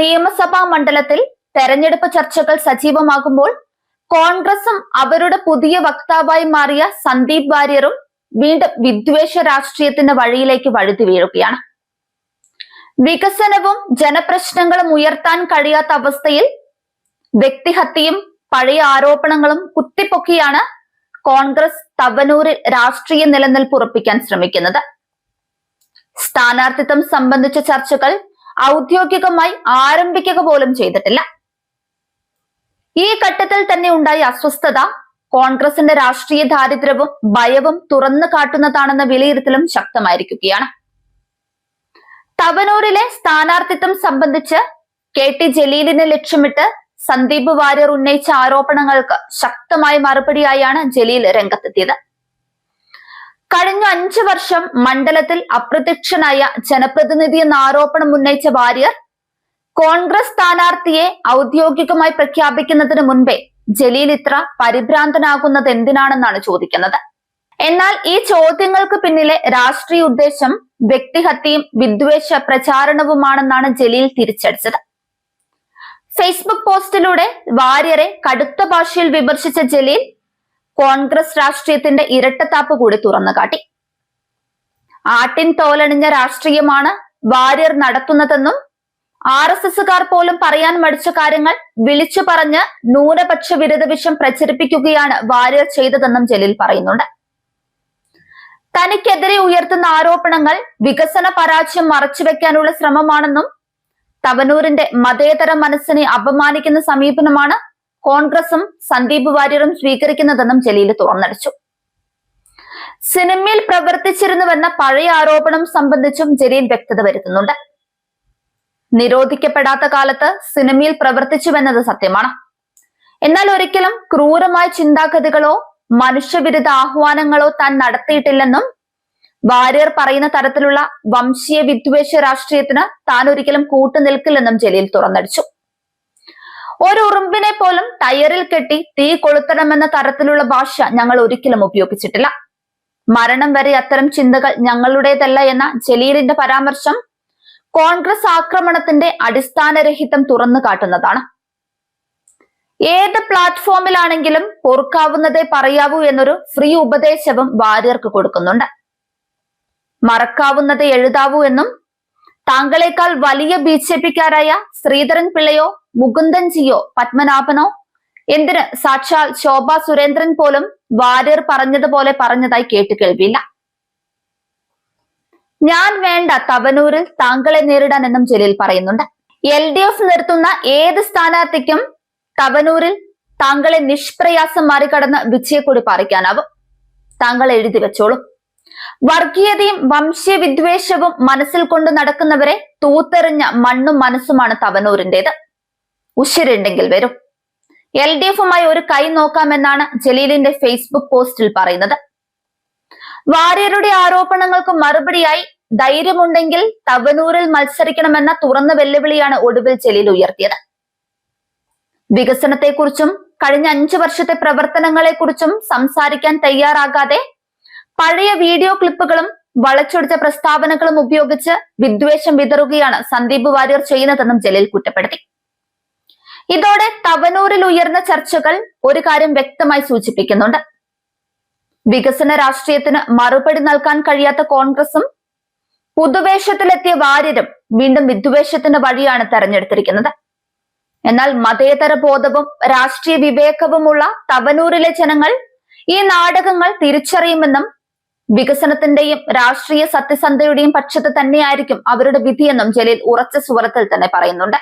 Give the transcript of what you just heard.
നിയമസഭാ മണ്ഡലത്തിൽ തെരഞ്ഞെടുപ്പ് ചർച്ചകൾ സജീവമാകുമ്പോൾ കോൺഗ്രസും അവരുടെ പുതിയ വക്താവായി മാറിയ സന്ദീപ് വാര്യറും വീണ്ടും വിദ്വേഷ രാഷ്ട്രീയത്തിന്റെ വഴിയിലേക്ക് വഴുതി വീഴുകയാണ്. വികസനവും ജനപ്രശ്നങ്ങളും ഉയർത്താൻ കഴിയാത്ത അവസ്ഥയിൽ വ്യക്തിഹത്യയും പഴയ ആരോപണങ്ങളും കുത്തിപ്പൊക്കിയാണ് കോൺഗ്രസ് തവനൂരിൽ രാഷ്ട്രീയ നിലനിൽപ്പ് ഉറപ്പിക്കാൻ ശ്രമിക്കുന്നത്. സ്ഥാനാർത്ഥിത്വം സംബന്ധിച്ച ചർച്ചകൾ ഔദ്യോഗികമായി ആരംഭിക്കുക പോലും ചെയ്തിട്ടില്ല. ഈ ഘട്ടത്തിൽ തന്നെ ഉണ്ടായ അസ്വസ്ഥത കോൺഗ്രസിന്റെ രാഷ്ട്രീയ ദാരിദ്ര്യവും ഭയവും തുറന്നു കാട്ടുന്നതാണെന്ന വിലയിരുത്തലും ശക്തമായിരിക്കുകയാണ്. തവനൂരിലെ സ്ഥാനാർത്ഥിത്വം സംബന്ധിച്ച് KT ജലീലിനെ ലക്ഷ്യമിട്ട് സന്ദീപ് വാര്യർ ഉന്നയിച്ച ആരോപണങ്ങൾക്ക് ശക്തമായ മറുപടിയായാണ് ജലീൽ രംഗത്തെത്തിയത്. കഴിഞ്ഞ 5 വർഷം മണ്ഡലത്തിൽ അപ്രത്യക്ഷനായ ജനപ്രതിനിധി എന്ന ആരോപണം ഉന്നയിച്ച വാര്യർ കോൺഗ്രസ് സ്ഥാനാർത്ഥിയെ ഔദ്യോഗികമായി പ്രഖ്യാപിക്കുന്നതിന് മുൻപേ ജലീൽ ഇത്ര പരിഭ്രാന്തനാകുന്നത് എന്തിനാണെന്നാണ് ചോദിക്കുന്നത്. എന്നാൽ ഈ ചോദ്യങ്ങൾക്ക് പിന്നിലെ രാഷ്ട്രീയ ഉദ്ദേശം വ്യക്തിഹത്യയും വിദ്വേഷ പ്രചാരണവുമാണെന്നാണ് ജലീൽ തിരിച്ചടിച്ചത്. ഫേസ്ബുക്ക് പോസ്റ്റിലൂടെ വാര്യരെ കടുത്ത ഭാഷയിൽ വിമർശിച്ച ജലീൽ കോൺഗ്രസ് രാഷ്ട്രീയത്തിന്റെ ഇരട്ടത്താപ്പ് കൂടി തുറന്നുകാട്ടി. ആട്ടിൻ തോലണിഞ്ഞ രാഷ്ട്രീയമാണ് വാര്യർ നടത്തുന്നതെന്നും RSSകാർ പോലും പറയാൻ മടിച്ച കാര്യങ്ങൾ വിളിച്ചു പറഞ്ഞ് ന്യൂനപക്ഷ വിരുദ്ധ വിഷം പ്രചരിപ്പിക്കുകയാണ് വാര്യർ ചെയ്തതെന്നും ജലീൽ പറയുന്നുണ്ട്. തനിക്കെതിരെ ഉയർത്തുന്ന ആരോപണങ്ങൾ വികസന പരാജയം മറച്ചുവെക്കാനുള്ള ശ്രമമാണെന്നും തവനൂരിന്റെ മതേതര മനസ്സിനെ അപമാനിക്കുന്ന സമീപനമാണ് കോൺഗ്രസും സന്ദീപ് വാര്യറും സ്വീകരിക്കുന്നതെന്നും ജലീൽ തുറന്നടിച്ചു. സിനിമയിൽ പ്രവർത്തിച്ചിരുന്നുവെന്ന പഴയ ആരോപണം സംബന്ധിച്ചും ജലീൽ വ്യക്തത വരുത്തുന്നുണ്ട്. നിരോധിക്കപ്പെടാത്ത കാലത്ത് സിനിമയിൽ പ്രവർത്തിച്ചുവെന്നത് സത്യമാണ്. എന്നാൽ ഒരിക്കലും ക്രൂരമായ ചിന്താഗതികളോ മനുഷ്യവിരുദ്ധ ആഹ്വാനങ്ങളോ താൻ നടത്തിയിട്ടില്ലെന്നും വാര്യർ പറയുന്ന തരത്തിലുള്ള വംശീയ വിദ്വേഷ രാഷ്ട്രീയത്തിന് താൻ ഒരിക്കലും കൂട്ടുനിൽക്കില്ലെന്നും ജലീൽ തുറന്നടിച്ചു. ഒരു ഉറുമ്പിനെ പോലും ടയറിൽ കെട്ടി തീ കൊളുത്തണമെന്ന തരത്തിലുള്ള ഭാഷ ഞങ്ങൾ ഒരിക്കലും ഉപയോഗിച്ചിട്ടില്ല. മരണം വരെ അത്തരം ചിന്തകൾ ഞങ്ങളുടേതല്ല എന്ന ജലീലിന്റെ പരാമർശം കോൺഗ്രസ് ആക്രമണത്തിന്റെ അടിസ്ഥാനരഹിതം തുറന്നു കാട്ടുന്നതാണ്. ഏത് പ്ലാറ്റ്ഫോമിലാണെങ്കിലും പൊറുക്കാവുന്നതേ പറയാവൂ എന്നൊരു ഫ്രീ ഉപദേശവും വാര്യർക്ക് കൊടുക്കുന്നുണ്ട്. മറക്കാവുന്നതേ എഴുതാവൂ എന്നും താങ്കളെക്കാൾ വലിയ BJPക്കാരായ ശ്രീധരൻ പിള്ളയോ മുകുന്ദൻ ജിയോ പത്മനാഭനോ എന്തിന് സാക്ഷാൽ ശോഭാ സുരേന്ദ്രൻ പോലും വാര്യർ പറഞ്ഞതുപോലെ പറഞ്ഞതായി കേട്ടുകേൾവിയില്ല. ഞാൻ വേണ്ട തവനൂരിൽ താങ്കളെ നേരിടാൻ എന്നും ജലീൽ പറയുന്നുണ്ട്. LDF നിർത്തുന്ന ഏത് സ്ഥാനാർത്ഥിക്കും തവനൂരിൽ താങ്കളെ നിഷ്പ്രയാസം മറികടന്ന് വിജയക്കൊടി പറിക്കാനാവും. താങ്കൾ എഴുതി വെച്ചോളൂ. വർഗീയതയും വംശീയ വിദ്വേഷവും മനസ്സിൽ കൊണ്ട് നടക്കുന്നവരെ തൂത്തെറിഞ്ഞ മണ്ണും മനസ്സുമാണ് തവനൂരിന്റേത്. ഉശിരുണ്ടെങ്കിൽ വരും. LDFുമായി ഒരു കൈ നോക്കാമെന്നാണ് ജലീലിന്റെ ഫേസ്ബുക്ക് പോസ്റ്റിൽ പറയുന്നത്. വാര്യരുടെ ആരോപണങ്ങൾക്ക് മറുപടിയായി ധൈര്യമുണ്ടെങ്കിൽ തവനൂരിൽ മത്സരിക്കണമെന്ന തുറന്ന വെല്ലുവിളിയാണ് ഒടുവിൽ ജലീൽ ഉയർത്തിയത്. വികസനത്തെക്കുറിച്ചും കഴിഞ്ഞ 5 വർഷത്തെ പ്രവർത്തനങ്ങളെക്കുറിച്ചും സംസാരിക്കാൻ തയ്യാറാകാതെ പഴയ വീഡിയോ ക്ലിപ്പുകളും വളച്ചൊടിച്ച പ്രസ്താവനകളും ഉപയോഗിച്ച് വിദ്വേഷം വിതറുകയാണ് സന്ദീപ് വാര്യർ ചെയ്യുന്നതെന്നും ജലീൽ കുറ്റപ്പെടുത്തി. ഇതോടെ തവനൂരിൽ ഉയർന്ന ചർച്ചകൾ ഒരു കാര്യം വ്യക്തമായി സൂചിപ്പിക്കുന്നുണ്ട്. വികസന രാഷ്ട്രീയത്തിന് മറുപടി നൽകാൻ കഴിയാത്ത കോൺഗ്രസും പുതുവേഷത്തിലെത്തിയ വാര്യരും വീണ്ടും വിദ്വേഷത്തിന്റെ വഴിയാണ് തെരഞ്ഞെടുത്തിരിക്കുന്നത്. എന്നാൽ മതേതര ബോധവും രാഷ്ട്രീയ വിവേകവുമുള്ള തവനൂരിലെ ജനങ്ങൾ ഈ നാടകങ്ങൾ തിരിച്ചറിയുമെന്നും വികസനത്തിന്റെയും രാഷ്ട്രീയ സത്യസന്ധതയുടെയും പക്ഷത്ത് തന്നെയായിരിക്കും അവരുടെ വിധിയെന്നും ജലീൽ ഉറച്ച സ്വരത്തിൽ തന്നെ പറയുന്നുണ്ട്.